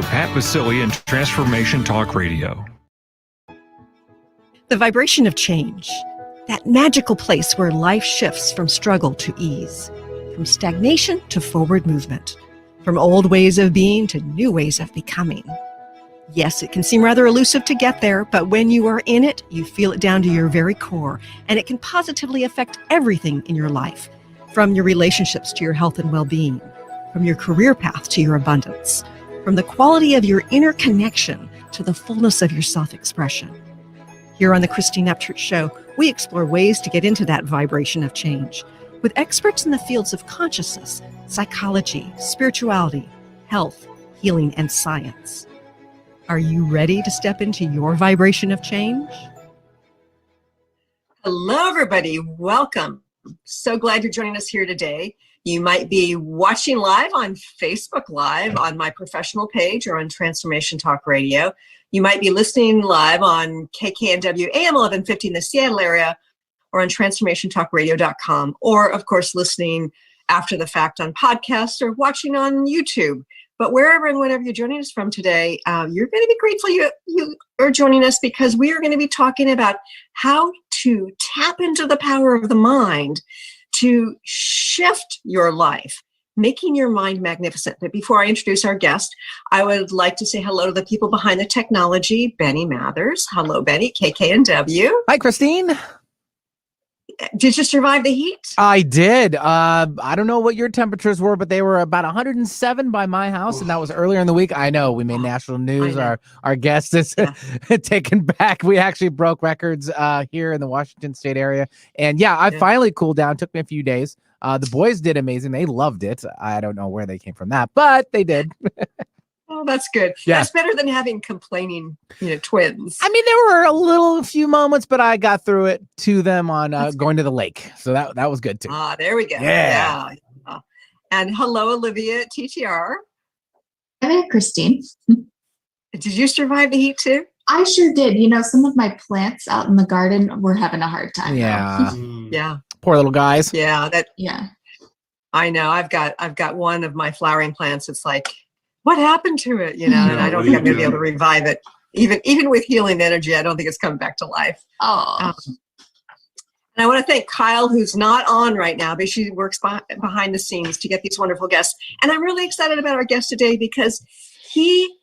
Pat Basili and Transformation Talk Radio. The vibration of change, that magical place where life shifts from struggle to ease, from stagnation to forward movement, from old ways of being to new ways of becoming. Yes, it can seem rather elusive to get there, but when you are in it, you feel it down to your very core, and it can positively affect everything in your life, from your relationships to your health and well-being, from your career path to your abundance, from the quality of your inner connection to the fullness of your self-expression. Here on the Christine Upchurch Show, we explore ways to get into that vibration of change with experts in the fields of consciousness, psychology, spirituality, health, healing, and science. Are you ready to step into your vibration of change? Hello, everybody. Welcome. So glad you're joining us here today. You might be watching live on Facebook Live on my professional page or on Transformation Talk Radio. You might be listening live on KKNW AM 1150 in the Seattle area or on transformationtalkradio.com, or of course listening after the fact on podcasts or watching on YouTube. But wherever and whenever you're joining us from today, you're going to be grateful you are joining us, because we are going to be talking about how to tap into the power of the mind to shift your life, making your mind magnificent. But before I introduce our guest, I would like to say hello to the people behind the technology, Benny Mathers. Hello, Benny, KKNW. Hi, Christine. Did you survive the heat? I did. I don't know what your temperatures were, but they were about 107 by my house, and that was earlier in the week. I know we made national news. Our guest is taken back. We actually broke records here in the Washington State area, and I finally cooled down. Took me a few days. The boys did amazing. They loved it. I don't know where they came from that, but they did. Oh, that's good. Yeah. That's better than having complaining, twins. I mean, there were a few moments, but I got through it to them on going to the lake. So that was good too. Ah, there we go. Yeah. And hello, Olivia at TTR. Hi, Christine. Did you survive the heat too? I sure did. Some of my plants out in the garden were having a hard time. Yeah. Yeah. Poor little guys. Yeah. Yeah. I know. I've got one of my flowering plants. It's like, what happened to it? And I don't think I'm going to be able to revive it. Even with healing energy, I don't think it's coming back to life. Oh. And I want to thank Kyle, who's not on right now, but she works behind the scenes to get these wonderful guests. And I'm really excited about our guest today because he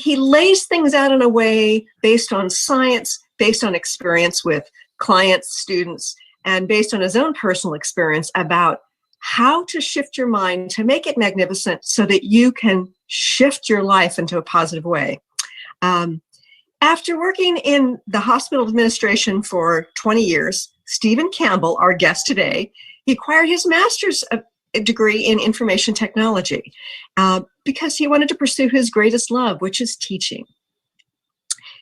lays things out in a way based on science, based on experience with clients, students, and based on his own personal experience about how to shift your mind to make it magnificent so that you can shift your life into a positive way. After working in the hospital administration for 20 years, Steve Campbell, our guest today, he acquired his master's degree in information technology because he wanted to pursue his greatest love, which is teaching.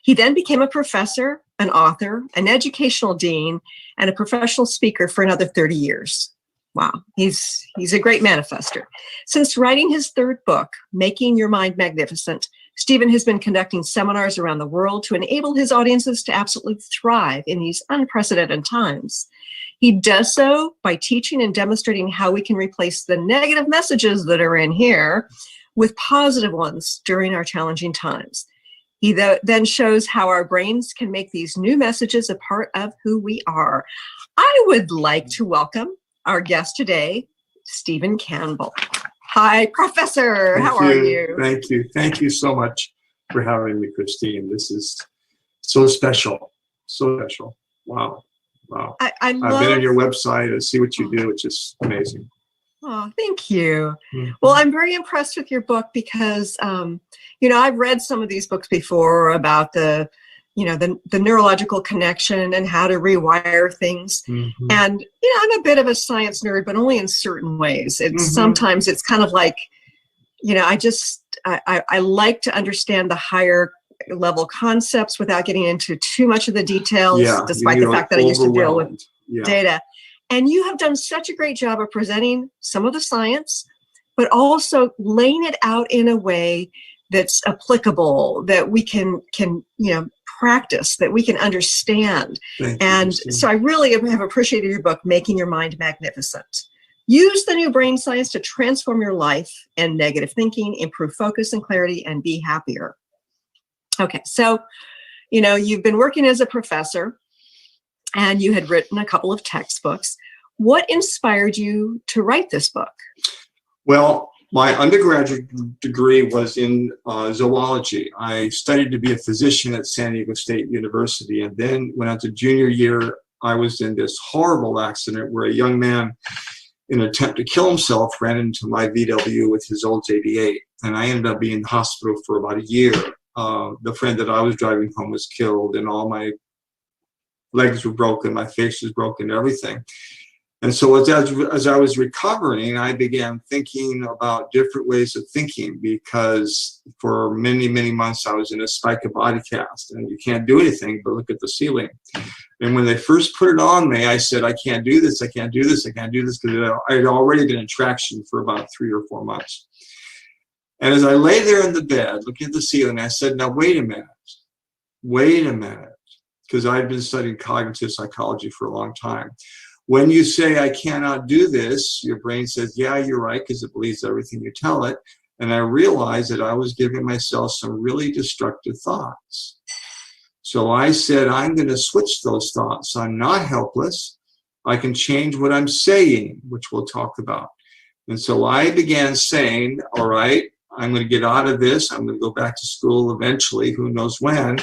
He then became a professor, an author, an educational dean, and a professional speaker for another 30 years. Wow, he's a great manifester. Since writing his third book, Making Your Mind Magnificent, Stephen has been conducting seminars around the world to enable his audiences to absolutely thrive in these unprecedented times. He does so by teaching and demonstrating how we can replace the negative messages that are in here with positive ones during our challenging times. He then shows how our brains can make these new messages a part of who we are. I would like to welcome our guest today, Steve Campbell. Hi, Professor. How are you? Thank you. Thank you so much for having me, Christine. This is so special. So special. Wow. I've been on your website. I see what you do. It's just amazing. Oh, thank you. Mm-hmm. Well, I'm very impressed with your book because, I've read some of these books before about the neurological connection and how to rewire things. Mm-hmm. And, I'm a bit of a science nerd, but only in certain ways. It's sometimes it's kind of like, I like to understand the higher level concepts without getting into too much of the details, despite the fact that I used to deal with data. And you have done such a great job of presenting some of the science, but also laying it out in a way that's applicable, that we can practice, that we can understand. So I really have appreciated your book, Making Your Mind Magnificent. Use the new brain science to transform your life and negative thinking, improve focus and clarity, and be happier. Okay, so, you've been working as a professor and you had written a couple of textbooks. What inspired you to write this book? Well, my undergraduate degree was in zoology. I studied to be a physician at San Diego State University. And then when I was a junior year, I was in this horrible accident where a young man, in an attempt to kill himself, ran into my VW with his old 88. And I ended up being in the hospital for about a year. The friend that I was driving home was killed, and all my legs were broken, my face was broken, everything. And so as I was recovering, I began thinking about different ways of thinking, because for many, many months I was in a spica body cast, and you can't do anything but look at the ceiling. And when they first put it on me, I said, I can't do this, I can't do this, I can't do this, because I had already been in traction for about 3 or 4 months. And as I lay there in the bed, looking at the ceiling, I said, now wait a minute, because I've been studying cognitive psychology for a long time. When you say I cannot do this, your brain says, yeah, you're right, because it believes everything you tell it. And I realized that I was giving myself some really destructive thoughts. So I said, I'm going to switch those thoughts. I'm not helpless. I can change what I'm saying, which we'll talk about. And so I began saying, all right, I'm going to get out of this. I'm going to go back to school eventually, who knows when.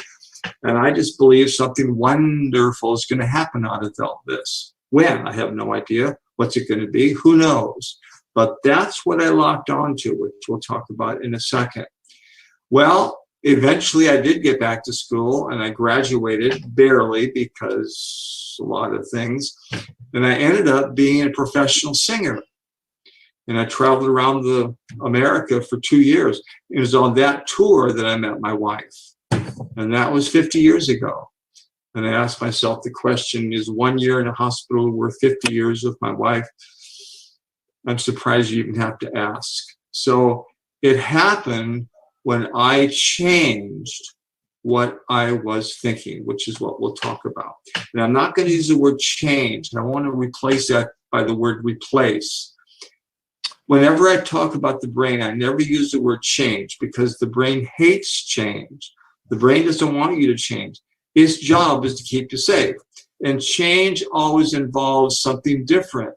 And I just believe something wonderful is going to happen out of all this. When? I have no idea. What's it going to be? Who knows? But that's what I locked onto, which we'll talk about in a second. Well, eventually I did get back to school, and I graduated barely because a lot of things. And I ended up being a professional singer. And I traveled around America for 2 years. It was on that tour that I met my wife. And that was 50 years ago. And I asked myself the question, is 1 year in a hospital worth 50 years with my wife? I'm surprised you even have to ask. So it happened when I changed what I was thinking, which is what we'll talk about. And I'm not going to use the word change. I want to replace that by the word replace. Whenever I talk about the brain, I never use the word change, because the brain hates change. The brain doesn't want you to change. Its job is to keep you safe. And change always involves something different.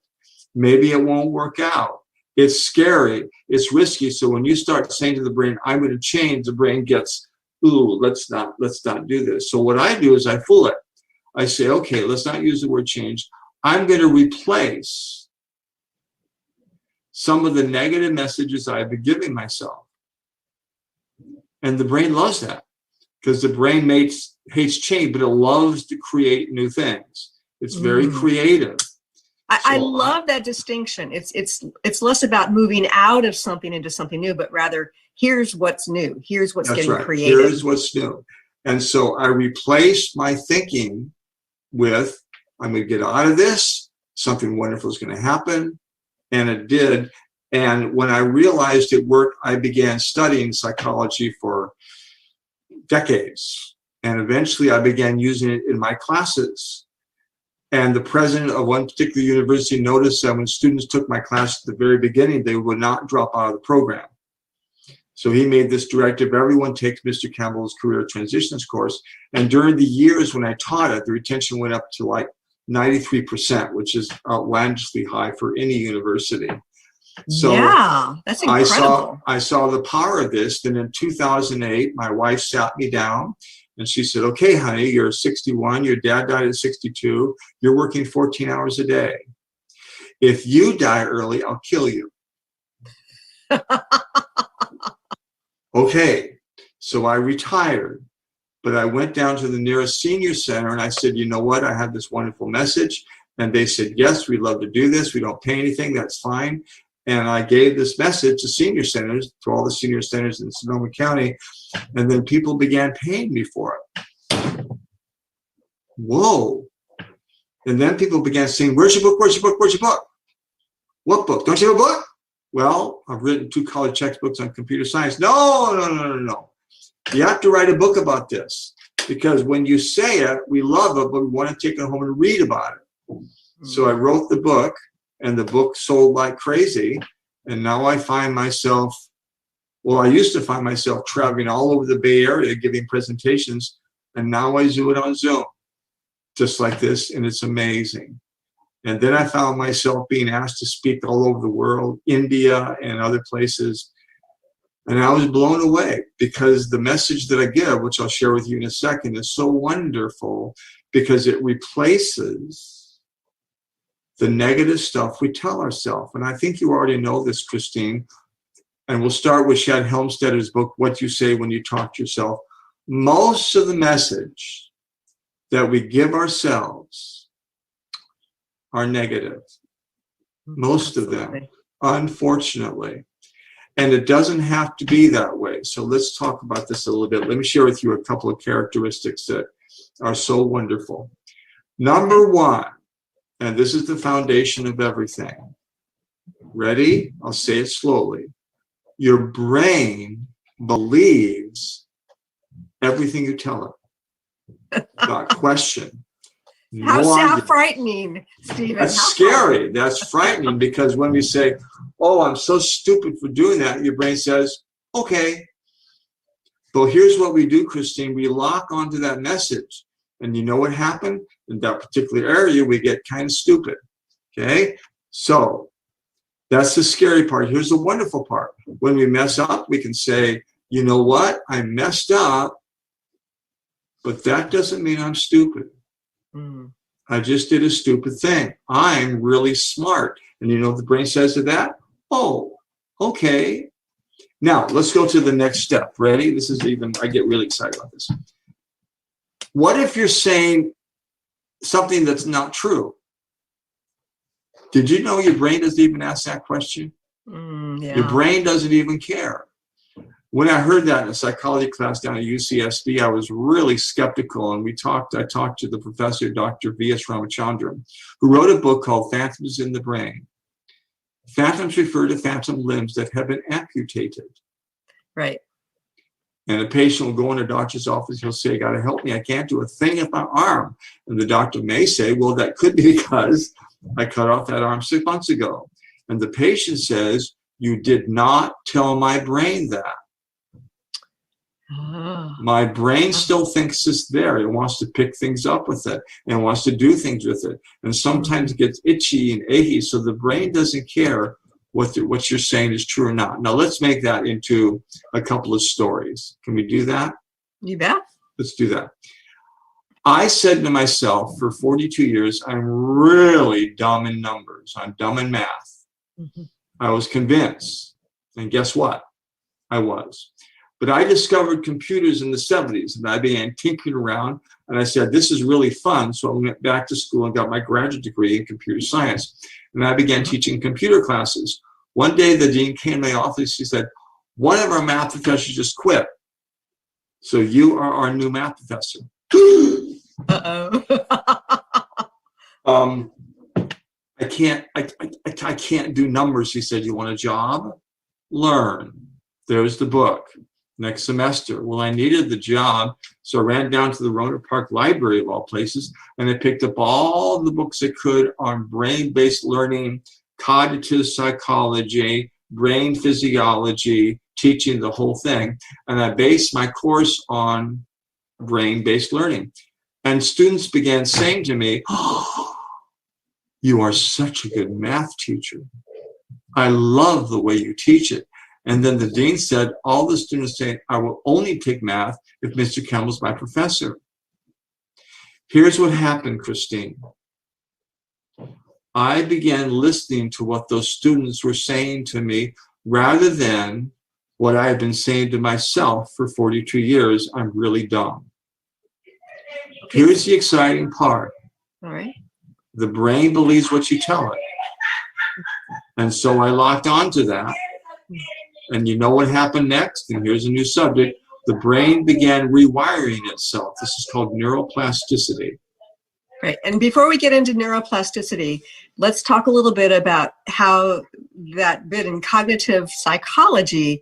Maybe it won't work out. It's scary. It's risky. So when you start saying to the brain, I'm going to change, the brain gets, ooh, let's not do this. So what I do is I fool it. I say, okay, let's not use the word change. I'm going to replace some of the negative messages I've been giving myself. And the brain loves that, because the brain hates change, but it loves to create new things. It's very creative. I love that distinction. It's less about moving out of something into something new, but rather, here's what's new. Here's what's getting created. Here's what's new. And so I replaced my thinking with, I'm going to get out of this. Something wonderful is going to happen. And it did. And when I realized it worked, I began studying psychology for decades. And eventually I began using it in my classes. And the president of one particular university noticed that when students took my class at the very beginning, they would not drop out of the program. So he made this directive, everyone take Mr. Campbell's Career Transitions course. And during the years when I taught it, the retention went up to like 93%, which is outlandishly high for any university. So yeah, that's incredible. I saw the power of this. Then in 2008, my wife sat me down and she said, okay, honey, you're 61. Your dad died at 62. You're working 14 hours a day. If you die early, I'll kill you. Okay, so I retired, but I went down to the nearest senior center and I said, you know what? I have this wonderful message. And they said, yes, we'd love to do this. We don't pay anything. That's fine. And I gave this message to senior centers, to all the senior centers in Sonoma County. And then people began paying me for it. Whoa. And then people began saying, where's your book? Where's your book? Where's your book? What book? Don't you have a book? Well, I've written 2 college textbooks on computer science. No. You have to write a book about this, because when you say it, we love it, but we want to take it home and read about it. So I wrote the book, and the book sold like crazy. And now I find myself, well, I used to find myself traveling all over the Bay Area giving presentations, and now I do it on Zoom, just like this, and it's amazing. And then I found myself being asked to speak all over the world, India and other places. And I was blown away because the message that I give, which I'll share with you in a second, is so wonderful because it replaces the negative stuff we tell ourselves. And I think you already know this, Christine. And we'll start with Shad Helmstedter's book, What You Say When You Talk to Yourself. Most of the message that we give ourselves are negative. Most of them, unfortunately. And it doesn't have to be that way. So let's talk about this a little bit. Let me share with you a couple of characteristics that are so wonderful. Number one, and this is the foundation of everything. Ready? I'll say it slowly. Your brain believes everything you tell it. Without question. How frightening, Stephen. That's scary. That's frightening because when we say, oh, I'm so stupid for doing that, your brain says, okay. But here's what we do, Christine. We lock onto that message. And you know what happened? In that particular area, we get kind of stupid. Okay? So that's the scary part. Here's the wonderful part. When we mess up, we can say, you know what? I messed up, but that doesn't mean I'm stupid. I just did a stupid thing. I'm really smart. And you know what the brain says to that? Oh, okay. Now, let's go to the next step. Ready? This is even, I get really excited about this. What if you're saying something that's not true? Did you know your brain doesn't even ask that question? Yeah. Your brain doesn't even care. When I heard that in a psychology class down at UCSB, I was really skeptical. And I talked to the professor, Dr. V.S. Ramachandran, who wrote a book called Phantoms in the Brain. Phantoms refer to phantom limbs that have been amputated. Right. And a patient will go in a doctor's office, he'll say, "Got to help me, I can't do a thing with my arm." And the doctor may say, well, that could be because I cut off that arm 6 months ago. And the patient says, you did not tell my brain that. My brain still thinks it's there. It wants to pick things up with it and wants to do things with it. And sometimes it gets itchy and achy. So the brain doesn't care what you're saying is true or not. Now let's make that into a couple of stories. Can we do that? You bet. Let's do that. I said to myself for 42 years, I'm really dumb in numbers. I'm dumb in math. I was convinced. And guess what? I was. But I discovered computers in the 70s, and I began tinkering around, and I said, this is really fun. So I went back to school and got my graduate degree in computer science, and I began teaching computer classes. One day, the dean came to my office. He said, one of our math professors just quit. So you are our new math professor. I can't do numbers. He said, you want a job? Learn. There's the book. Next semester. Well, I needed the job, so I ran down to the Roanoke Park Library of all places, and I picked up all the books I could on brain-based learning, cognitive psychology, brain physiology, teaching the whole thing. And I based my course on brain-based learning. And students began saying to me, oh, you are such a good math teacher. I love the way you teach it. And then the dean said, all the students say, I will only take math if Mr. Campbell's my professor. Here's what happened, Christine. I began listening to what those students were saying to me rather than what I had been saying to myself for 42 years. I'm really dumb. Okay. Here's the exciting part. All right. The brain believes what you tell it. And so I locked onto that. And you know what happened next? And here's a new subject. The brain began rewiring itself. This is called neuroplasticity. Right. And before we get into neuroplasticity, let's talk a little bit about how that bit in cognitive psychology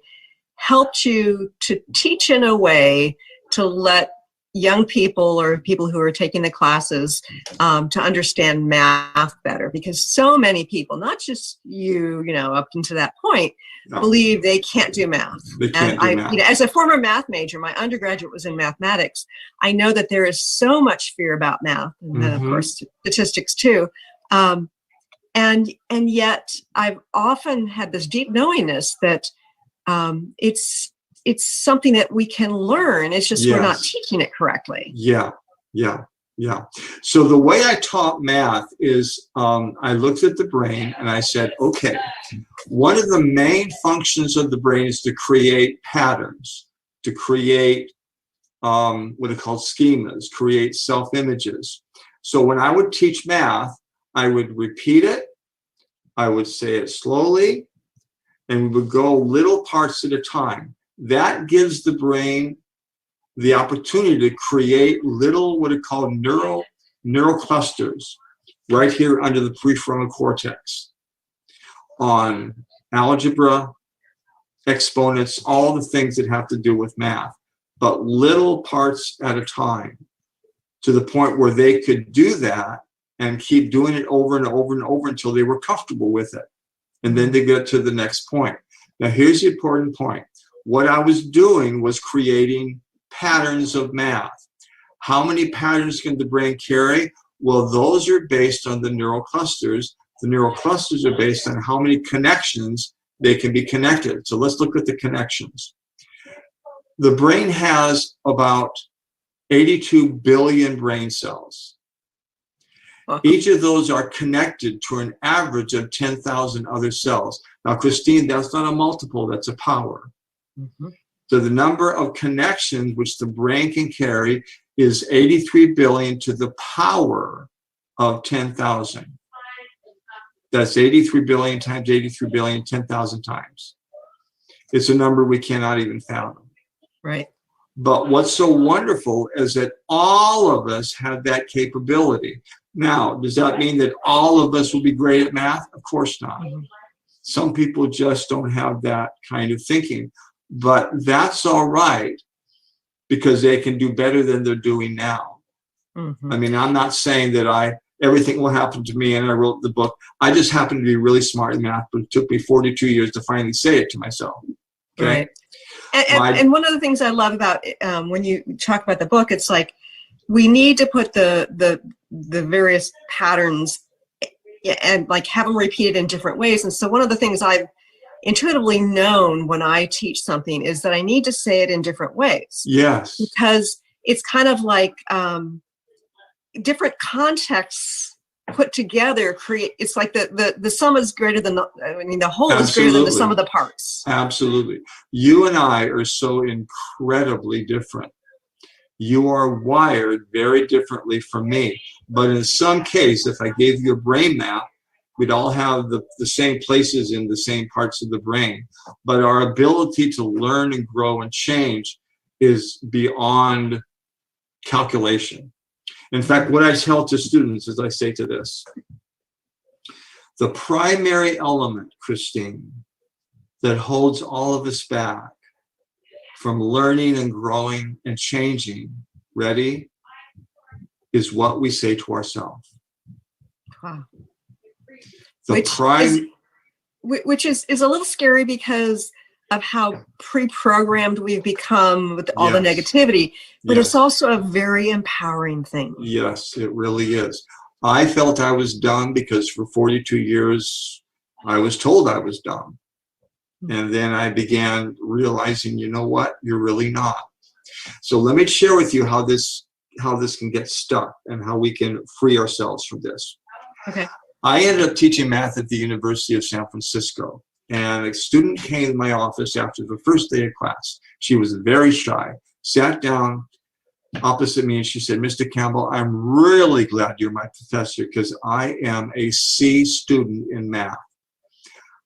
helped you to teach in a way to let young people or people who are taking the classes to understand math better, because so many people, not just you know, up until that point, believe they can't do math. They can't do math. You know, as a former math major, my undergraduate was in mathematics. I know that there is so much fear about math, and then of course statistics too. And yet I've often had this deep knowingness that it's something that we can learn. It's just we're not teaching it correctly. Yeah. So the way I taught math is I looked at the brain and I said, okay, one of the main functions of the brain is to create patterns, to create what are called schemas, create self-images. So when I would teach math, I would repeat it, I would say it slowly, and we would go little parts at a time. That gives the brain the opportunity to create little, what are called neural clusters right here under the prefrontal cortex on algebra, exponents, all the things that have to do with math, but little parts at a time, to the point where they could do that and keep doing it over and over and over until they were comfortable with it. And then they get to the next point. Now, here's the important point. What I was doing was creating patterns of math. How many patterns can the brain carry? Well, those are based on the neural clusters. The neural clusters are based on how many connections they can be connected. So let's look at the connections. The brain has about 82 billion brain cells. Each of those are connected to an average of 10,000 other cells. Now, Christine, that's not a multiple, that's a power. So the number of connections which the brain can carry is 83 billion to the power of 10,000. That's 83 billion times 83 billion, 10,000 times. It's a number we cannot even fathom. Right. But what's so wonderful is that all of us have that capability. Now, does that mean that all of us will be great at math? Of course not. Some people just don't have that kind of thinking. But that's all right, because they can do better than they're doing now. I mean, I'm not saying that everything will happen to me and I wrote the book. I just happen to be really smart in math, but it took me 42 years to finally say it to myself. Okay? Right. And one of the things I love about when you talk about the book, it's like we need to put the various patterns and like have them repeated in different ways. And so one of the things I've intuitively known when I teach something is that I need to say it in different ways. Yes. Because it's kind of like different contexts put together create, it's like the sum is greater than the whole is greater than the sum of the parts. Absolutely. You and I are so incredibly different. You are wired very differently from me. But in some case, if I gave you a brain map, we'd all have the same places in the same parts of the brain. But our ability to learn and grow and change is beyond calculation. In fact, what I tell to students is I say to this, the primary element, Christine, that holds all of us back from learning and growing and changing, ready, is what we say to ourselves. Wow. Which is a little scary because of how pre-programmed we've become with all the negativity, but it's also a very empowering thing. Yes, it really is. I felt I was dumb because for 42 years I was told I was dumb. And then I began realizing, you know what, you're really not. So let me share with you how this can get stuck and how we can free ourselves from this. Okay. I ended up teaching math at the University of San Francisco, and a student came to my office after the first day of class. She was very shy, sat down opposite me, and she said, Mr. Campbell, I'm really glad you're my professor because I am a C student in math.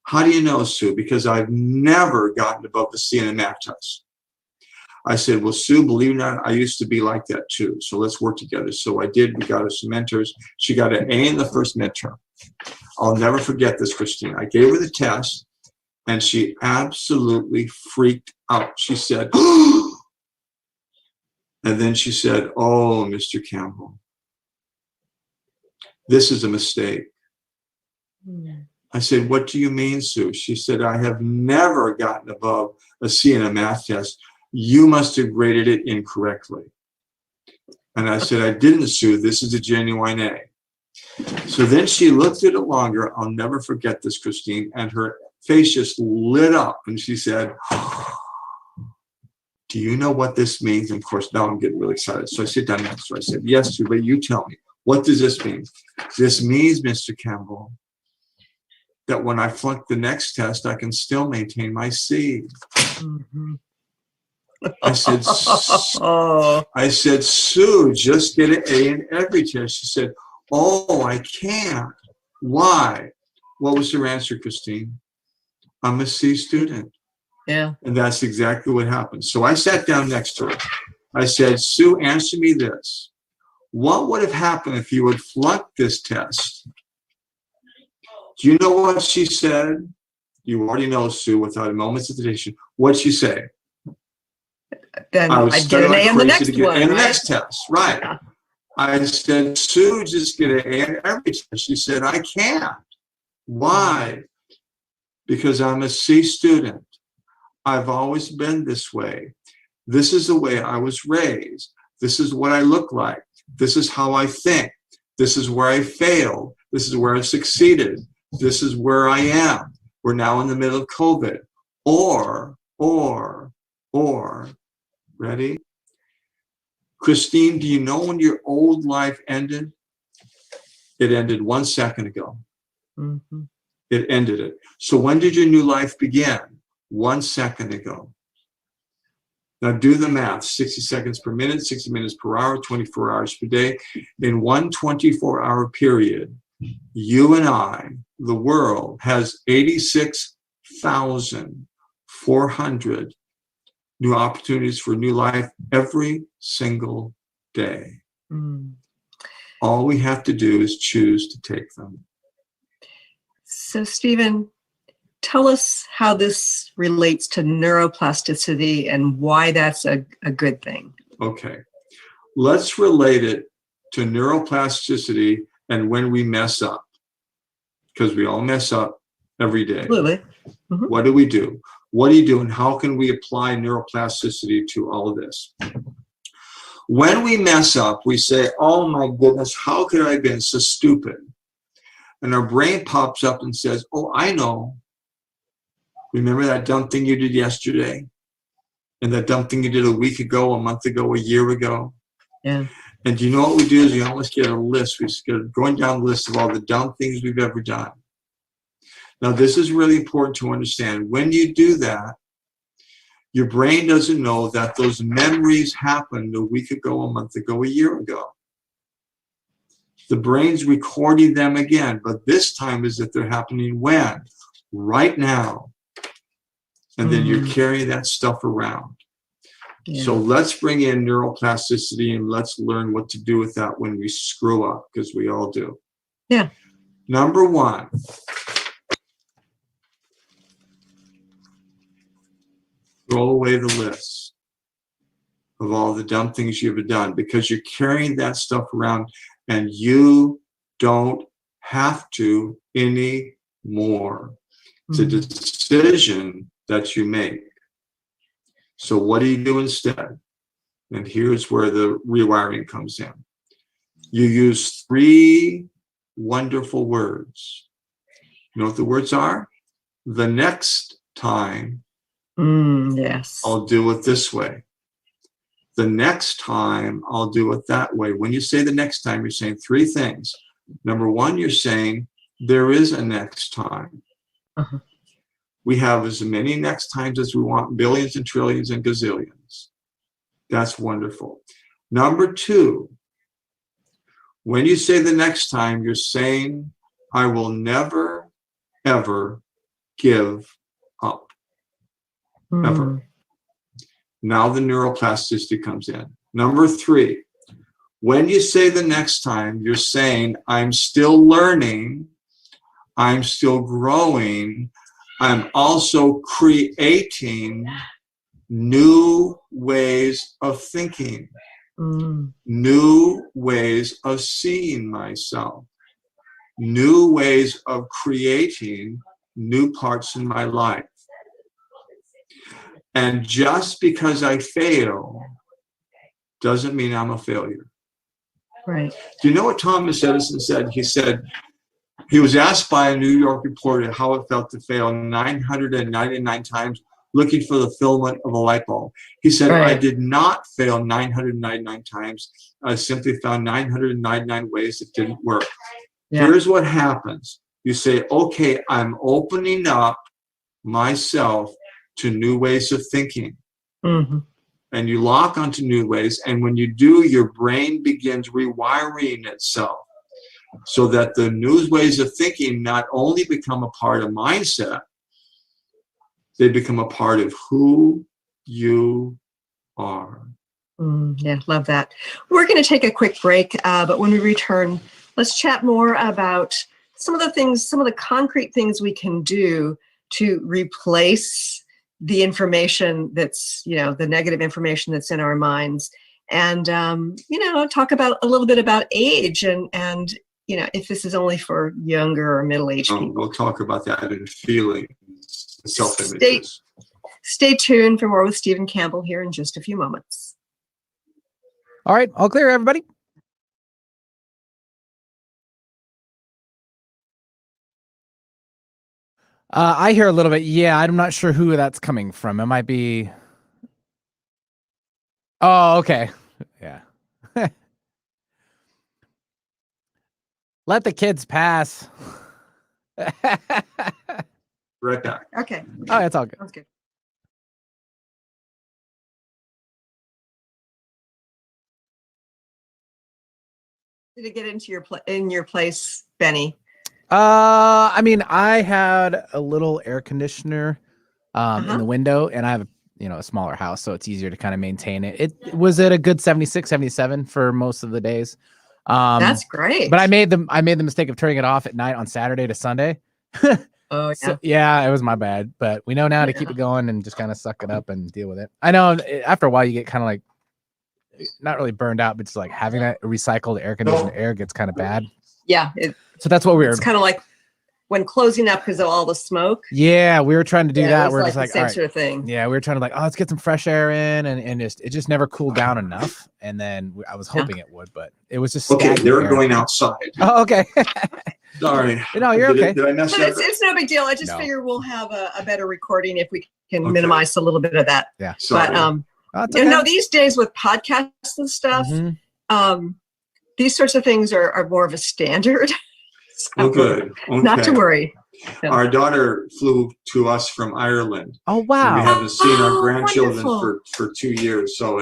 How do you know, Sue? Because I've never gotten above the C in a math test. I said, well, Sue, believe it or not, I used to be like that too. So let's work together. So I did. We got her some mentors. She got an A in the first midterm. I'll never forget this, Christine. I gave her the test, and she absolutely freaked out. She said, and And then she said, "Oh, Mr. Campbell, this is a mistake." I said, "What do you mean, Sue?" She said, "I have never gotten above a C in a math test. You must have graded it incorrectly." And I said, "I didn't, Sue. This is a genuine A." So then she looked at it longer. I'll never forget this, Christine. And her face just lit up. And she said, "Do you know what this means?" And of course, now I'm getting really excited. So I sit down next to her. I said, "Yes, Sue, but you tell me. What does this mean?" "This means, Mr. Campbell, that when I flunk the next test, I can still maintain my C." I said, "Sue, just get an A in every test." She said, "Oh, I can't. Why?" What was her answer, Christine? "I'm a C student." Yeah. And that's exactly what happened. So I sat down next to her. I said, "Sue, answer me this. What would have happened if you had flunked this test?" Do you know what she said? You already know, Sue, without a moment's hesitation. What'd she say? Then I was I'd get an A in the next one, in the right? next test, right? Yeah. I said, "Sue, just get an A in every test." She said, "I can't." Why? "Because I'm a C student. I've always been this way. This is the way I was raised. This is what I look like. This is how I think. This is where I failed. This is where I succeeded. This is where I am. We're now in the middle of COVID." Or, ready? Christine, do you know when your old life ended? It ended 1 second ago. It ended it. So when did your new life begin? 1 second ago. Now do the math. 60 seconds per minute, 60 minutes per hour, 24 hours per day. In one 24-hour period, you and I, the world, has 86,400 new opportunities for new life every single day. All we have to do is choose to take them. So, Stephen, tell us how this relates to neuroplasticity and why that's a good thing. Okay. Let's relate it to neuroplasticity and when we mess up, because we all mess up every day. Absolutely. What do we do? What do you do, and how can we apply neuroplasticity to all of this? When we mess up, we say, "Oh my goodness, how could I have been so stupid?" And our brain pops up and says, "Oh, I know. Remember that dumb thing you did yesterday? And that dumb thing you did a week ago, a month ago, a year ago?" Yeah. And do you know what we do is we almost get a list. We get going down the list of all the dumb things we've ever done. Now, this is really important to understand. When you do that, your brain doesn't know that those memories happened a week ago, a month ago, a year ago. The brain's recording them again, but this time is that they're happening when? Right now. And then you're carrying that stuff around. Yeah. So let's bring in neuroplasticity and let's learn what to do with that when we screw up, because we all do. Yeah. Number one, throw away the list of all the dumb things you've done, because you're carrying that stuff around and you don't have to anymore. It's a decision that you make. So what do you do instead? And here's where the rewiring comes in. You use 3 wonderful words. You know what the words are? The next time, Yes. I'll do it this way. The next time, I'll do it that way. When you say the next time, you're saying 3 things. Number 1, you're saying there is a next time. We have as many next times as we want, billions and trillions and gazillions. That's wonderful. Number 2, when you say the next time, you're saying, I will never, ever give up. Ever. Now the neuroplasticity comes in. Number 3, when you say the next time, you're saying, I'm still learning, I'm still growing, I'm also creating new ways of thinking. new ways of seeing myself, new ways of creating new parts in my life. And just because I fail doesn't mean I'm a failure. Right. Do you know what Thomas Edison said? He said, he was asked by a New York reporter how it felt to fail 999 times looking for the filament of a light bulb. He said, Right. I did not fail 999 times. I simply found 999 ways it didn't work. Yeah. Here's what happens. You say, okay, I'm opening up myself to new ways of thinking. Mm-hmm. And you lock onto new ways. And when you do, your brain begins rewiring itself so that the new ways of thinking not only become a part of mindset, they become a part of who you are. Yeah, love that. We're going to take a quick break, but when we return, let's chat more about some of the things, some of the concrete things we can do to replace the information that's, the negative information that's in our minds, and talk about a little bit about age and if this is only for younger or middle-aged people. We'll talk about that in feelings, self-images. Stay tuned for more with Stephen Campbell here in just a few moments. All right, all clear, everybody. I hear a little bit. Yeah, I'm not sure who that's coming from. It might be. Oh, okay. Yeah. Let the kids pass. Right back. Okay. Oh, it's all good. Sounds good. Did it get into your place, Benny? I mean, I had a little air conditioner in the window, and I have a smaller house, so it's easier to kind of maintain it. It was at a good 76, 77 for most of the days. That's great. But I made the mistake of turning it off at night on Saturday to Sunday. Oh, yeah. So, yeah, it was my bad, but we know now to keep it going and just kind of suck it up and deal with it. I know after a while you get kind of like not really burned out, but just like having that recycled air conditioned air gets kind of bad. Yeah. So that's what it's kind of like when closing up because of all the smoke. Yeah, we were trying to do that. We're like just like, the same all right. sort of thing. Yeah, we were trying to let's get some fresh air in, and it just never cooled down enough. And then I was hoping it would, but it was just okay. They're air. going outside. Oh, okay. Sorry. No, you're okay. Did I mess But up? it's no big deal. I just No. figure we'll have a better recording if we can minimize a little bit of that. Yeah. Sorry. But these days with podcasts and stuff, these sorts of things are more of a standard. So, Oh, good. Okay. Not to worry. Yeah. Our daughter flew to us from Ireland. Oh, And wow. we haven't seen our grandchildren wonderful. for 2 years, so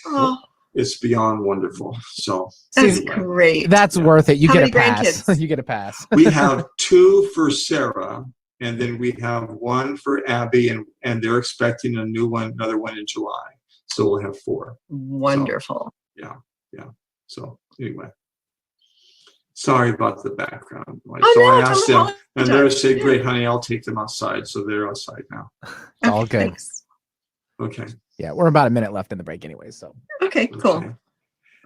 Oh, it's beyond wonderful. So that's anyway. great. That's worth it. You How get many a pass. grandkids? You get a pass. We have 2 for Sarah, and then we have 1 for Abby, and they're expecting another one in July. So we'll have 4. Wonderful. Yeah. So anyway. Sorry about the background noise. Oh, so no, I asked don't them, and they apologize. said, "Great, honey, I'll take them outside." So they're outside now. It's all good. Thanks. Okay. Yeah, we're about a minute left in the break anyway, so. Okay, cool. Okay.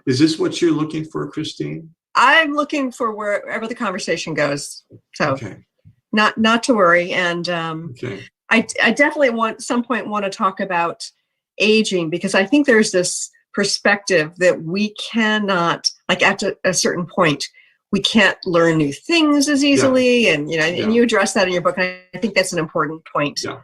Is this what you're looking for, Christine? I'm looking for wherever the conversation goes. So Okay. not to worry. And Okay. I definitely want to talk about aging, because I think there's this perspective that we cannot, like at a certain point, we can't learn new things as easily. And, and you address that in your book. And I think that's an important point. Yeah.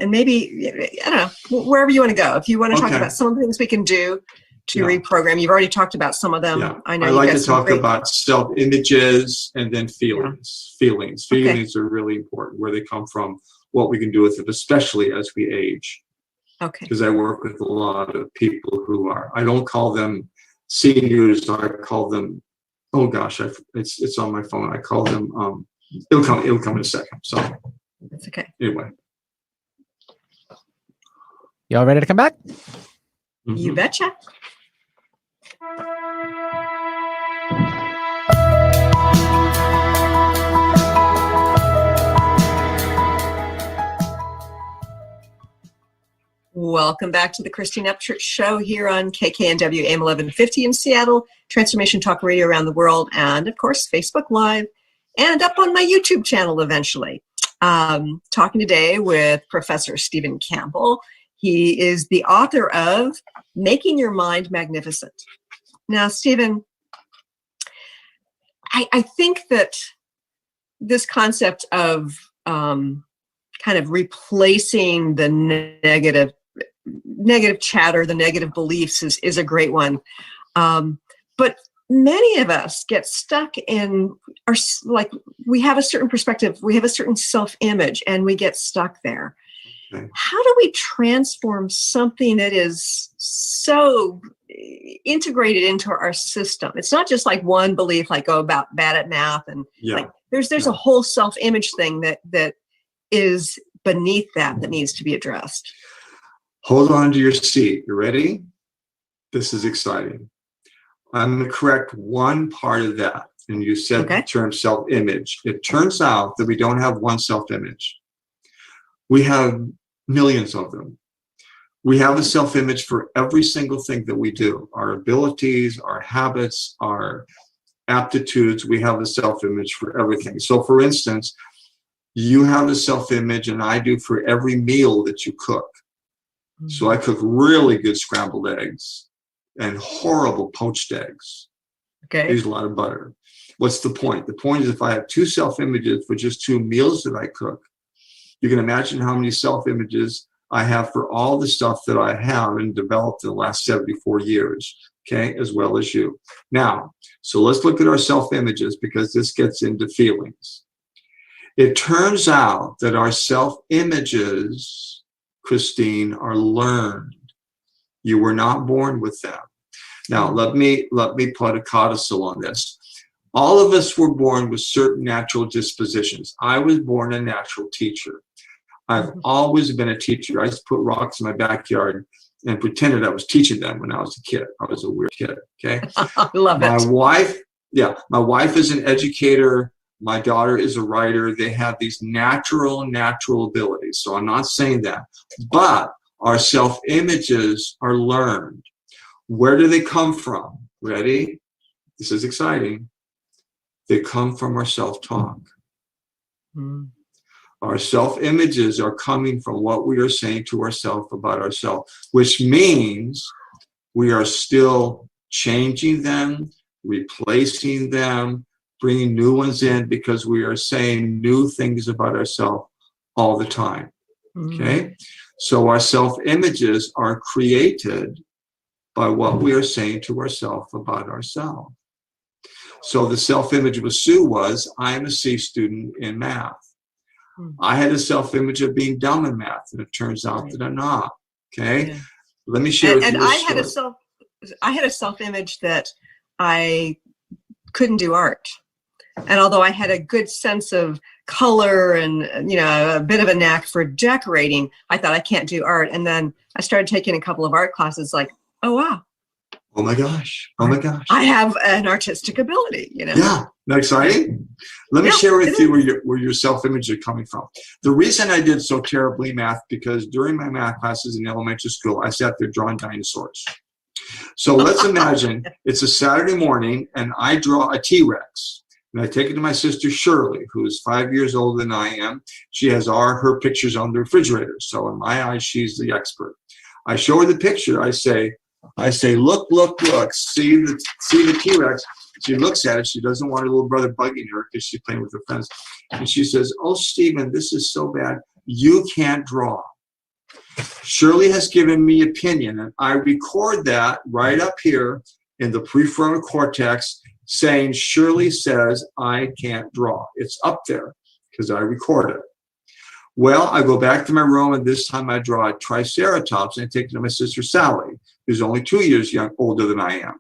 And maybe, I don't know, wherever you want to go. If you want to talk about some of the things we can do to reprogram, you've already talked about some of them. Yeah. I know I you like got to some talk great- about self-images and then feelings. Feelings are really important, where they come from, what we can do with them, especially as we age. Okay. Because I work with a lot of people who I don't call them seniors, I call them, oh gosh, it's on my phone. I call them, it'll come in a second. So That's okay. anyway. Y'all ready to come back? You betcha. Welcome back to the Christine Upchurch Show here on KKNW AM 1150 in Seattle, Transformation Talk Radio around the world, and of course, Facebook Live, and up on my YouTube channel eventually. Talking today with Professor Stephen Campbell. He is the author of Making Your Mind Magnificent. Now, Stephen, I think that this concept of kind of replacing the negative chatter, the negative beliefs is a great one. But many of us get stuck in we have a certain perspective, we have a certain self-image, and we get stuck there. Okay. How do we transform something that is so integrated into our system? It's not just like one belief, like, oh, about bad at math, and like there's a whole self-image thing that is beneath that needs to be addressed. Hold on to your seat. You ready? This is exciting. I'm going to correct one part of that. And you said the term self-image. It turns out that we don't have one self-image. We have millions of them. We have a self-image for every single thing that we do. Our abilities, our habits, our aptitudes, we have a self-image for everything. So for instance, you have a self-image, and I do, for every meal that you cook. Mm-hmm. So I cook really good scrambled eggs and horrible poached eggs. Okay. Use a lot of butter. What's the point? The point is, if I have two self-images for just two meals that I cook, you can imagine how many self-images I have for all the stuff that I have and developed in the last 74 years, okay, as well as you. Now, so let's look at our self-images, because this gets into feelings. It turns out that our self-images, Christine, are learned. You were not born with them. Now, let me put a codicil on this. All of us were born with certain natural dispositions. I was born a natural teacher. I've always been a teacher. I used to put rocks in my backyard and pretended I was teaching them when I was a kid. I was a weird kid, okay? I love it. My wife is an educator. My daughter is a writer. They have these natural abilities. So I'm not saying that. But our self-images are learned. Where do they come from? Ready? This is exciting. They come from our self-talk. Mm-hmm. Our self-images are coming from what we are saying to ourselves about ourselves, which means we are still changing them, replacing them, bringing new ones in, because we are saying new things about ourselves all the time. Mm-hmm. Okay? So our self-images are created by what we are saying to ourselves about ourselves. So the self-image of Sue was, I'm a C student in math. I had a self-image of being dumb in math, and it turns out that I'm not. Okay, let me share with you. And I had a self-image that I couldn't do art, and although I had a good sense of color and a bit of a knack for decorating, I thought I can't do art. And then I started taking a couple of art classes. Like, oh wow. Oh my gosh. I have an artistic ability, Yeah. Isn't that exciting? Let me share with you where your self-image are coming from. The reason I did so terribly in math, because during my math classes in elementary school, I sat there drawing dinosaurs. So let's imagine it's a Saturday morning and I draw a T-Rex. And I take it to my sister Shirley, who is 5 years older than I am. She has her pictures on the refrigerator. So in my eyes, she's the expert. I show her the picture. I say, look, see the T-Rex. She looks at it. She doesn't want her little brother bugging her because she's playing with her friends. And she says, oh, Stephen, this is so bad. You can't draw. Shirley has given me opinion, and I record that right up here in the prefrontal cortex, saying Shirley says I can't draw. It's up there because I record it. Well, I go back to my room, and this time I draw a triceratops, and I take it to my sister Sally, who's only 2 years older than I am.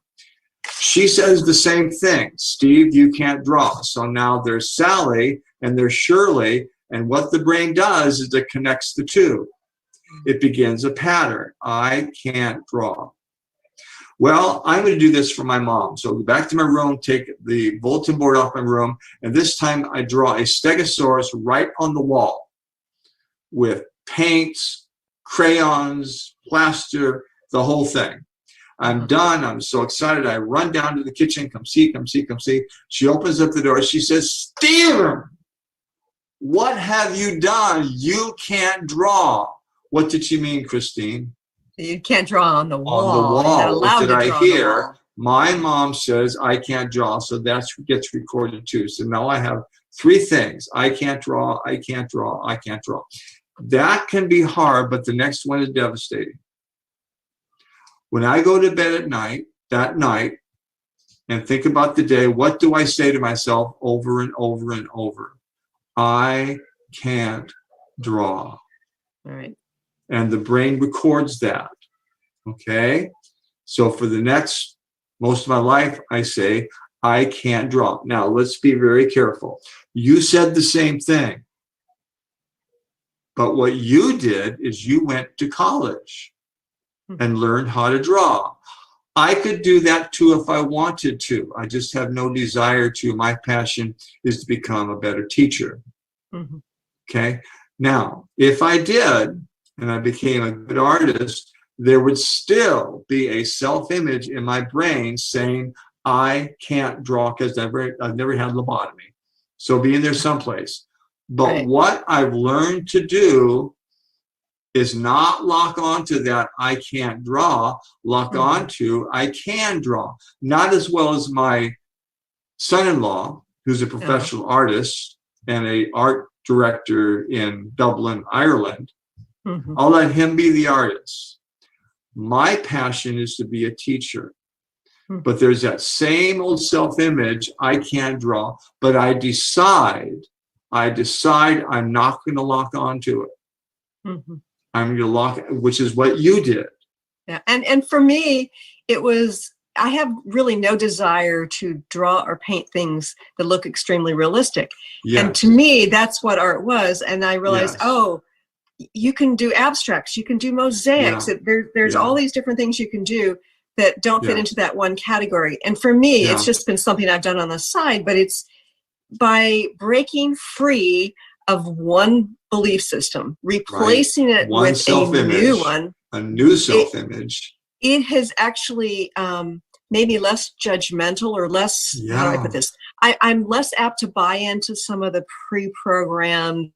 She says the same thing. Steve, you can't draw. So now there's Sally and there's Shirley, and what the brain does is it connects the two. It begins a pattern. I can't draw. Well, I'm going to do this for my mom. So go back to my room, take the bulletin board off my room, and this time I draw a stegosaurus right on the wall with paints, crayons, plaster, the whole thing. I'm done. I'm so excited. I run down to the kitchen. Come see. She opens up the door. She says, Steven, what have you done? You can't draw. What did she mean, Christine? You can't draw on the wall. On the wall. You're not allowed What did to I draw on the hear? wall. My mom says I can't draw, so that gets recorded too. So now I have 3 things. I can't draw, I can't draw, I can't draw. That can be hard, but the next one is devastating. When I go to bed at night, that night, and think about the day, what do I say to myself over and over and over? I can't draw. All right. And the brain records that. Okay? So for the next, most of my life, I say, I can't draw. Now, let's be very careful. You said the same thing. But what you did is you went to college and learned how to draw. I could do that too if I wanted to. I just have no desire to. My passion is to become a better teacher. Mm-hmm. Okay? Now, if I did, and I became a good artist, there would still be a self-image in my brain saying, I can't draw because I've never had lobotomy. So be in there someplace. But Right. what I've learned to do is not lock onto that I can't draw, lock onto I can draw. Not as well as my son-in-law, who's a professional artist and an art director in Dublin, Ireland. Mm-hmm. I'll let him be the artist. My passion is to be a teacher. But there's that same old self-image, I can't draw, but I decide I'm not going to lock onto it. Mm-hmm. I'm going to lock, which is what you did. Yeah. And for me, it was, I have really no desire to draw or paint things that look extremely realistic. Yes. And to me, that's what art was. And I realized, Yes. oh, you can do abstracts, you can do mosaics. Yeah. There's Yeah. all these different things you can do that don't fit Yeah. into that one category. And for me, Yeah. it's just been something I've done on the side, but it's by breaking free of one belief system, replacing it One with a self-image. new one. A new self-image. It has actually made me less judgmental or less, how do I put this? I'm less apt to buy into some of the pre-programmed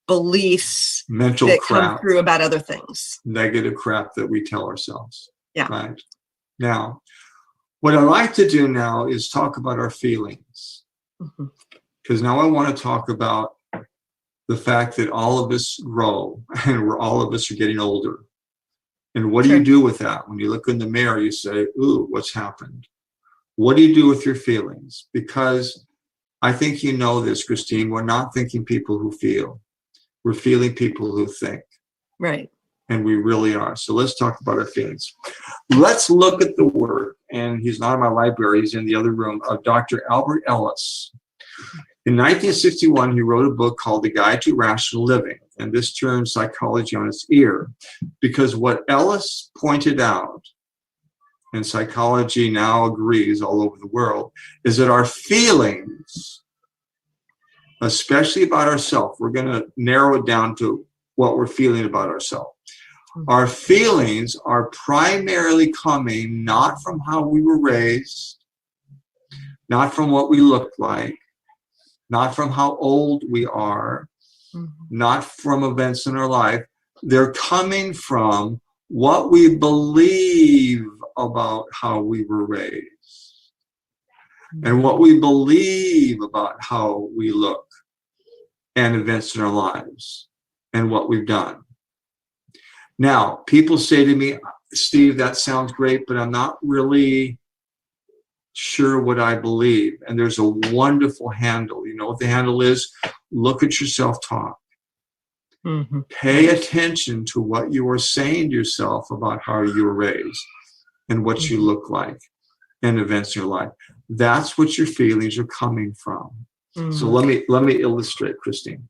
beliefs Mental that crap. come through about other things. Negative crap that we tell ourselves. Yeah. Right. Now, what I like to do now is talk about our feelings. Because now I want to talk about the fact that all of us grow and all of us are getting older. And what do you do with that? When you look in the mirror, you say, ooh, what's happened? What do you do with your feelings? Because I think you know this, Christine, we're not thinking people who feel. We're feeling people who think. Right. And we really are. So let's talk about our feelings. Let's look at the work, and he's not in my library, he's in the other room, of Dr. Albert Ellis. In 1961, he wrote a book called The Guide to Rational Living, and this turned psychology on its ear, because what Ellis pointed out, and psychology now agrees all over the world, is that our feelings, especially about ourselves, we're going to narrow it down to what we're feeling about ourselves. Our feelings are primarily coming not from how we were raised, not from what we look like, not from how old we are, not from events in our life. They're coming from what we believe about how we were raised and what we believe about how we look and events in our lives and what we've done. Now, people say to me, Steve, that sounds great, but I'm not really sure what I believe. And there's a wonderful handle. You know what the handle is? Look at your self-talk. Pay attention to what you are saying to yourself about how you were raised and what you look like and events in your life. That's what your feelings are coming from. So let me illustrate, Christine.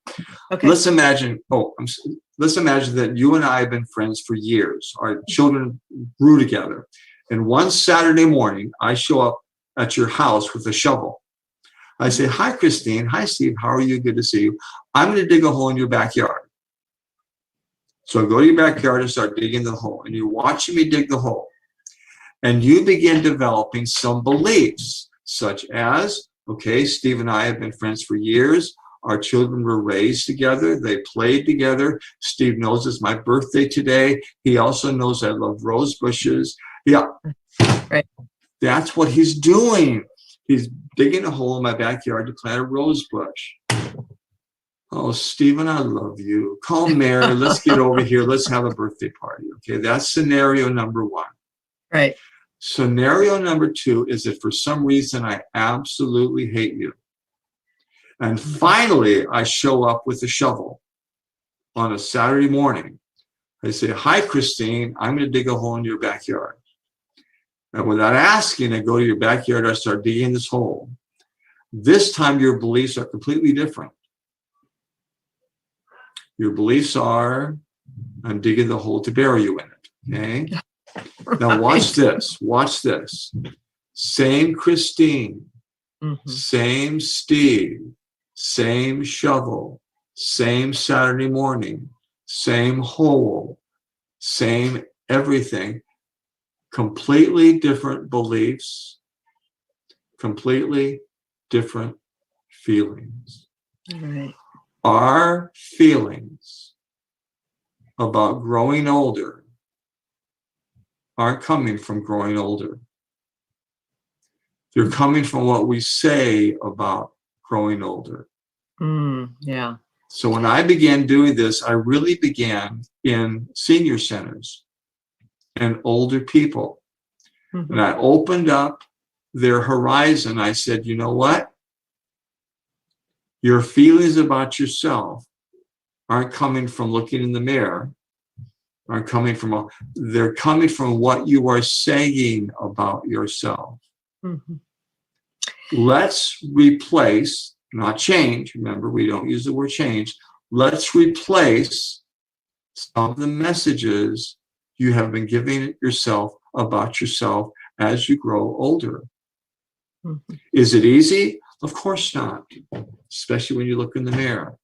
Okay. Let's imagine that you and I have been friends for years. Our children grew together. And one Saturday morning, I show up at your house with a shovel. I say, hi, Christine. Hi, Steve. How are you? Good to see you. I'm going to dig a hole in your backyard. So I go to your backyard and start digging the hole. And you're watching me dig the hole. And you begin developing some beliefs, such as, okay, Steve and I have been friends for years. Our children were raised together. They played together. Steve knows it's my birthday today. He also knows I love rose bushes. Yeah, Right. That's what he's doing. He's digging a hole in my backyard to plant a rose bush. Oh, Stephen, I love you. Call Mary. Let's get over here. Let's have a birthday party. Okay, that's scenario number one. Right. Scenario number two is that for some reason I absolutely hate you. And finally, I show up with a shovel on a Saturday morning. I say, hi, Christine, I'm going to dig a hole in your backyard. And without asking, I go to your backyard, I start digging this hole. This time, your beliefs are completely different. Your beliefs are, I'm digging the hole to bury you in it, okay? Right. Now watch this, watch this. Same Christine, same Steve, same shovel, same Saturday morning, same hole, same everything. Completely different beliefs, completely different feelings. Right. Our feelings about growing older aren't coming from growing older. They're coming from what we say about growing older. Yeah. So when I began doing this, I really began in senior centers and older people. And I opened up their horizon. I said, you know what? Your feelings about yourself aren't coming from looking in the mirror, they're coming from what you are saying about yourself. Let's replace, not change. Remember, we don't use the word change. Let's replace some of the messages you have been giving yourself about yourself as you grow older. Is it easy? Of course not, especially when you look in the mirror.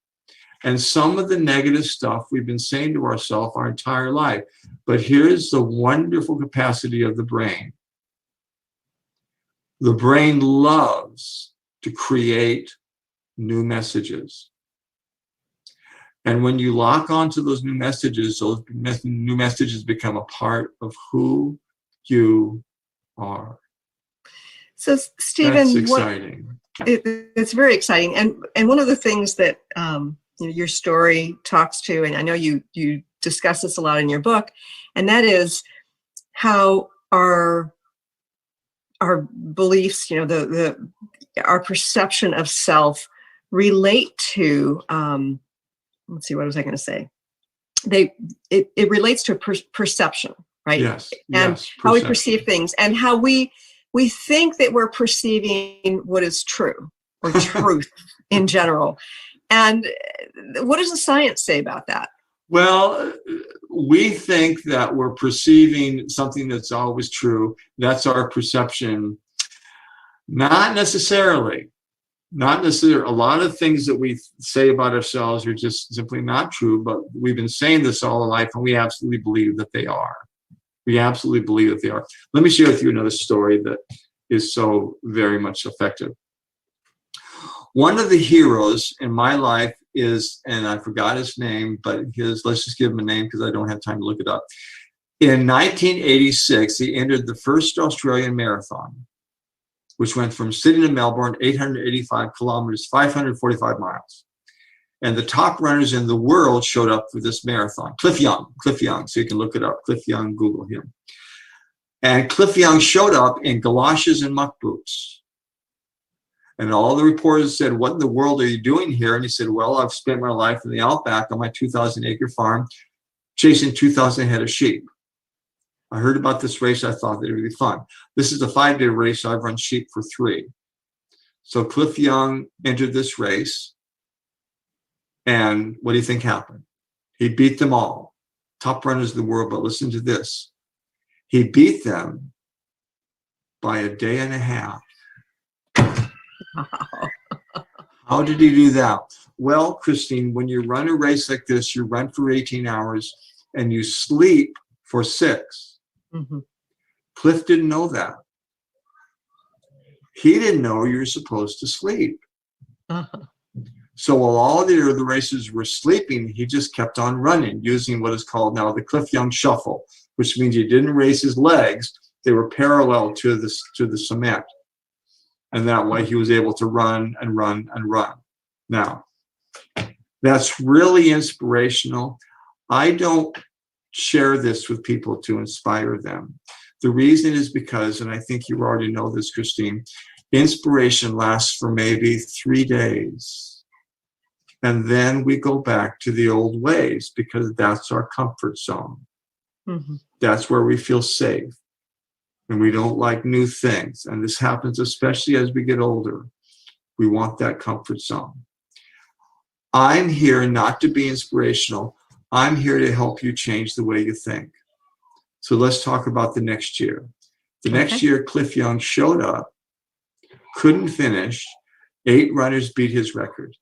And some of the negative stuff we've been saying to ourselves our entire life. But here's the wonderful capacity of the brain. The brain loves to create new messages. And when you lock onto those new messages become a part of who you are. So, Stephen, that's exciting. It's very exciting. And one of the things that your story talks to, and I know you discuss this a lot in your book, and that is how our beliefs, our perception of self relate to, let's see, what was I going to say? It relates to perception, right? Yes. And yes, how we perceive things, and how we think that we're perceiving what is true or truth in general. And what does the science say about that? Well, we think that we're perceiving something that's always true. That's our perception. Not necessarily. Not necessarily. A lot of things that we say about ourselves are just simply not true, but we've been saying this all our life, and we absolutely believe that they are. We absolutely believe that they are. Let me share with you another story that is so very much effective. One of the heroes in my life is, and I forgot his name, but let's just give him a name because I don't have time to look it up. In 1986, he entered the first Australian marathon, which went from Sydney to Melbourne, 885 kilometers, 545 miles. And the top runners in the world showed up for this marathon. Cliff Young, so you can look it up. Cliff Young, Google him. And Cliff Young showed up in galoshes and muck boots. And all the reporters said, what in the world are you doing here? And he said, well, I've spent my life in the outback on my 2,000-acre farm chasing 2,000 head of sheep. I heard about this race. I thought that it would be fun. This is a 5-day race. I've run sheep for 3. So Cliff Young entered this race. And what do you think happened? He beat them all. Top runners in the world, but listen to this. He beat them by a day and a half. How did he do that? Well, Christine, when you run a race like this, you run for 18 hours. and you sleep for 6. Mm-hmm. Cliff didn't know that. He didn't know you're supposed to sleep. Uh-huh. So while all the other racers were sleeping, he just kept on running using what is called now the Cliff Young shuffle, which means he didn't raise his legs. They were parallel to the cement. And that way he was able to run and run and run. Now, that's really inspirational. I don't share this with people to inspire them. The reason is because, and I think you already know this, Christine, inspiration lasts for maybe 3 days. And then we go back to the old ways because that's our comfort zone. Mm-hmm. That's where we feel safe. And we don't like new things. And this happens especially as we get older. We want that comfort zone. I'm here not to be inspirational. I'm here to help you change the way you think. So let's talk about the next year. The next year, Cliff Young showed up, couldn't finish. 8 runners beat his record.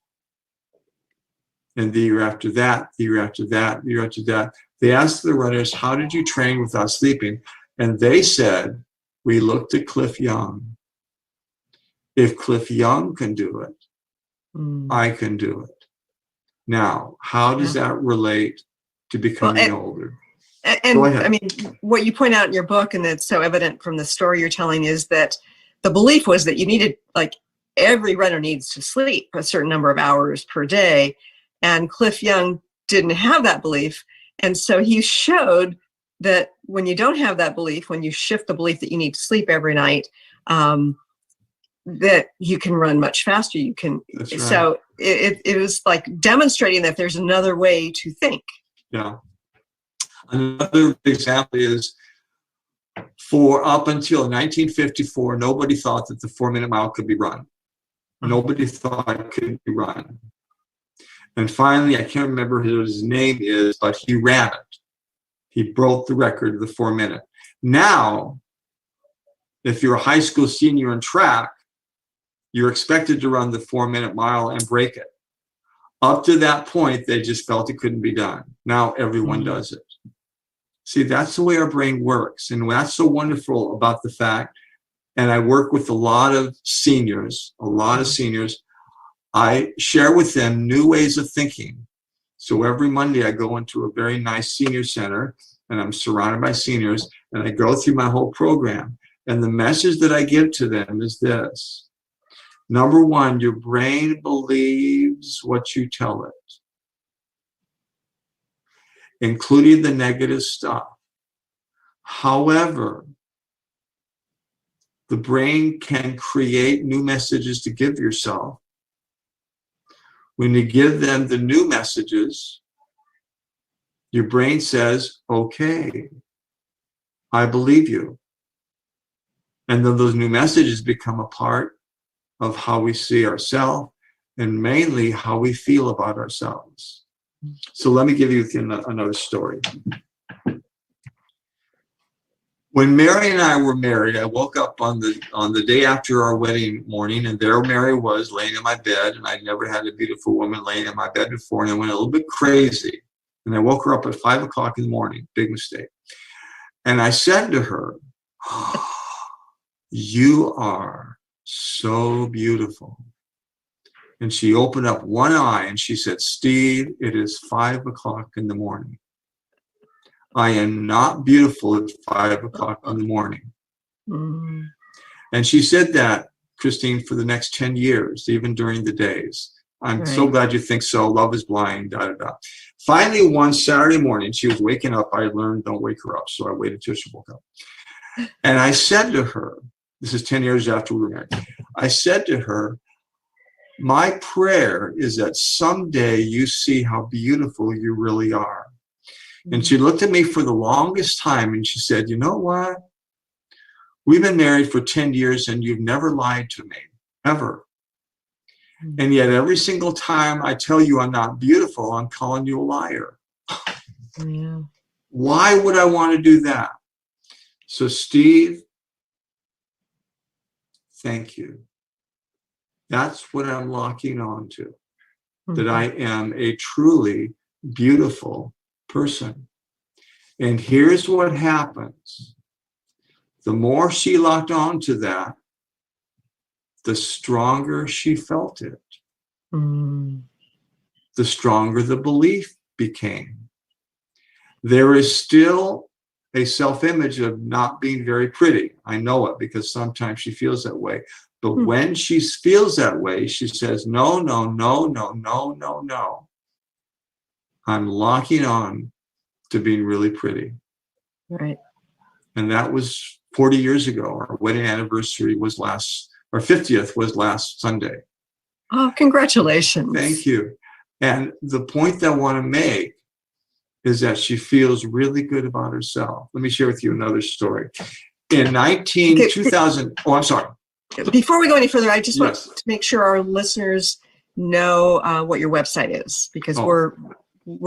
And the year after that, the year after that, the year after that, they asked the runners, how did you train without sleeping? And they said, we looked at Cliff Young. If Cliff Young can do it, I can do it. Now, how does that relate to becoming older? And I mean, what you point out in your book, and that's so evident from the story you're telling, is that the belief was that you needed, like, every runner needs to sleep a certain number of hours per day. And Cliff Young didn't have that belief. And so he showed that when you don't have that belief, when you shift the belief that you need to sleep every night, that you can run much faster. You can. That's right. So it was like demonstrating that there's another way to think. Yeah. Another example is, for up until 1954, nobody thought that the 4-minute mile could be run. Nobody thought it could be run. And finally, I can't remember what his name is, but he ran it. He broke the record of the 4-minute. Now, if you're a high school senior in track, you're expected to run the 4-minute mile and break it. Up to that point, they just felt it couldn't be done. Now everyone does it. See, that's the way our brain works. And that's so wonderful about the fact, and I work with a lot of seniors, I share with them new ways of thinking. So every Monday I go into a very nice senior center, and I'm surrounded by seniors, and I go through my whole program. And the message that I give to them is this. Number one, your brain believes what you tell it, including the negative stuff. However, the brain can create new messages to give yourself. When you give them the new messages, your brain says, okay, I believe you. And then those new messages become a part of how we see ourselves and mainly how we feel about ourselves. So let me give you another story. When Mary and I were married, I woke up on the day after our wedding morning, and there Mary was laying in my bed, and I'd never had a beautiful woman laying in my bed before, and I went a little bit crazy. And I woke her up at 5 o'clock in the morning, big mistake. And I said to her, oh, you are so beautiful. And she opened up one eye and she said, Steve, it is 5 o'clock in the morning. I am not beautiful at 5 o'clock in the morning. Mm. And she said that, Christine, for the next 10 years, even during the days. I'm so glad you think so. Love is blind, da, da, da. Finally, one Saturday morning, she was waking up. I learned don't wake her up. So I waited till she woke up. And I said to her, this is 10 years after we were married. I said to her, my prayer is that someday you see how beautiful you really are. And she looked at me for the longest time and she said, you know what? We've been married for 10 years and you've never lied to me, ever. And yet every single time I tell you I'm not beautiful, I'm calling you a liar. Yeah. Why would I want to do that? So Steve, thank you. That's what I'm locking on to, that I am a truly beautiful person. And here's what happens. The more she locked on to that, the stronger she felt it. Mm. The stronger the belief became. There is still a self-image of not being very pretty. I know it because sometimes she feels that way. But when she feels that way, she says, no, no, no, no, no, no, no. I'm locking on to being really pretty. Right. And that was 40 years ago. Our wedding anniversary was our 50th was last Sunday. Oh, congratulations. Thank you. And the point that I want to make is that she feels really good about herself. Let me share with you another story. In 2000, oh, I'm sorry. Before we go any further, I just want Yes. to make sure our listeners know what your website is, because we're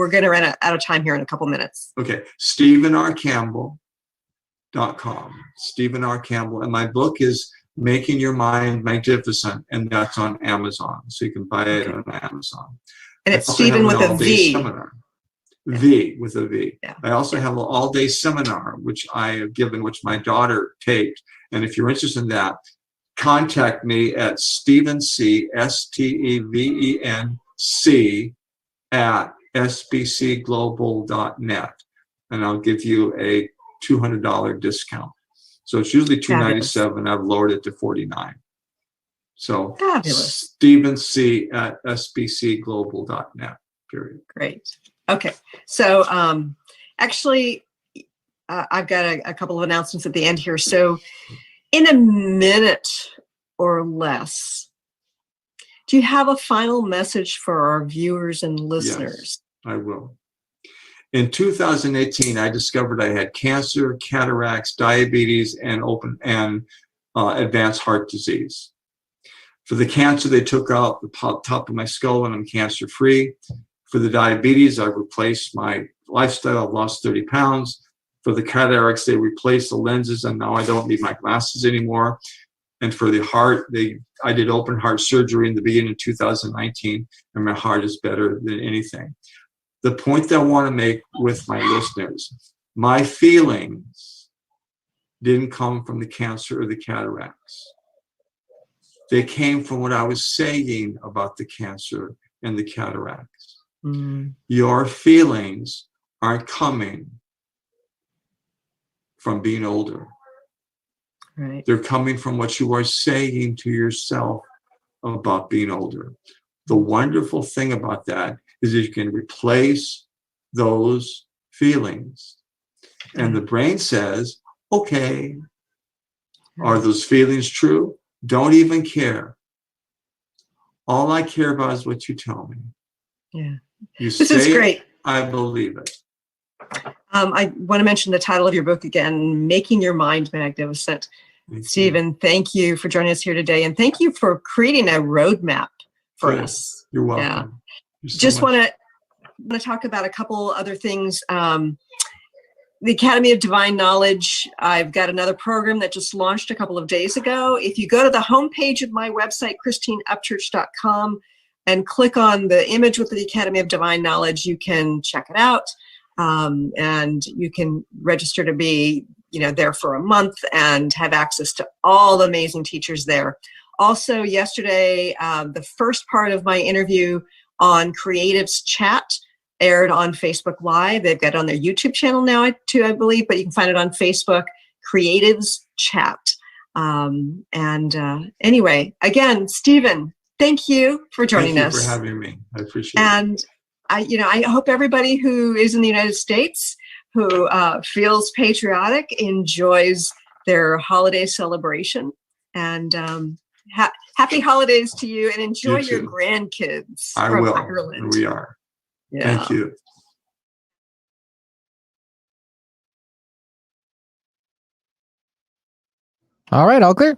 going to run out of time here in a couple minutes. Okay. StephenRCampbell.com. Stephen R. Campbell. And my book is Making Your Mind Magnificent, and that's on Amazon. So you can buy it on Amazon. And it's Stephen with a V. Seminar. V with a V. Yeah. I also have an all-day seminar, which I have given, which my daughter taped. And if you're interested in that, contact me at Stephen C, STEVENC at sbcglobal.net. And I'll give you a $200 discount. So it's usually $297. I've lowered it to $49. So Fabulous. Stephen C at sbcglobal.net, period. Great. Okay. So actually, I've got a couple of announcements at the end here. So in a minute or less, do you have a final message for our viewers and listeners? Yes, I will. In 2018, I discovered I had cancer, cataracts, diabetes, and advanced heart disease. For the cancer, they took out the top of my skull and I'm cancer-free. For the diabetes, I replaced my lifestyle. I've lost 30 pounds. For the cataracts, they replaced the lenses and now I don't need my glasses anymore. And for the heart, I did open heart surgery in the beginning of 2019 and my heart is better than anything. The point that I want to make with my listeners, my feelings didn't come from the cancer or the cataracts. They came from what I was saying about the cancer and the cataracts. Your feelings aren't coming from being older. Right. They're coming from what you are saying to yourself about being older. The wonderful thing about that is that you can replace those feelings. And the brain says, okay, are those feelings true? Don't even care. All I care about is what you tell me. Yeah. You This say is great. it, I believe it. I want to mention the title of your book again, Making Your Mind Magnificent. Stephen, thank you for joining us here today. And thank you for creating a roadmap for us. You're welcome. Yeah. So Just want to talk about a couple other things. The Academy of Divine Knowledge, I've got another program that just launched a couple of days ago. If you go to the homepage of my website, ChristineUpchurch.com, and click on the image with the Academy of Divine Knowledge, you can check it out. And you can register to be, there for a month and have access to all the amazing teachers there. Also, yesterday, the first part of my interview on Creatives Chat aired on Facebook Live. They've got it on their YouTube channel now, too, I believe, but you can find it on Facebook, Creatives Chat. Anyway, again, Stephen, thank you for joining us. Thank you for having me. I appreciate it. And I hope everybody who is in the United States who feels patriotic enjoys their holiday celebration. And happy holidays to you, and enjoy your grandkids from Ireland. We are. Yeah. Thank you. All right, all clear.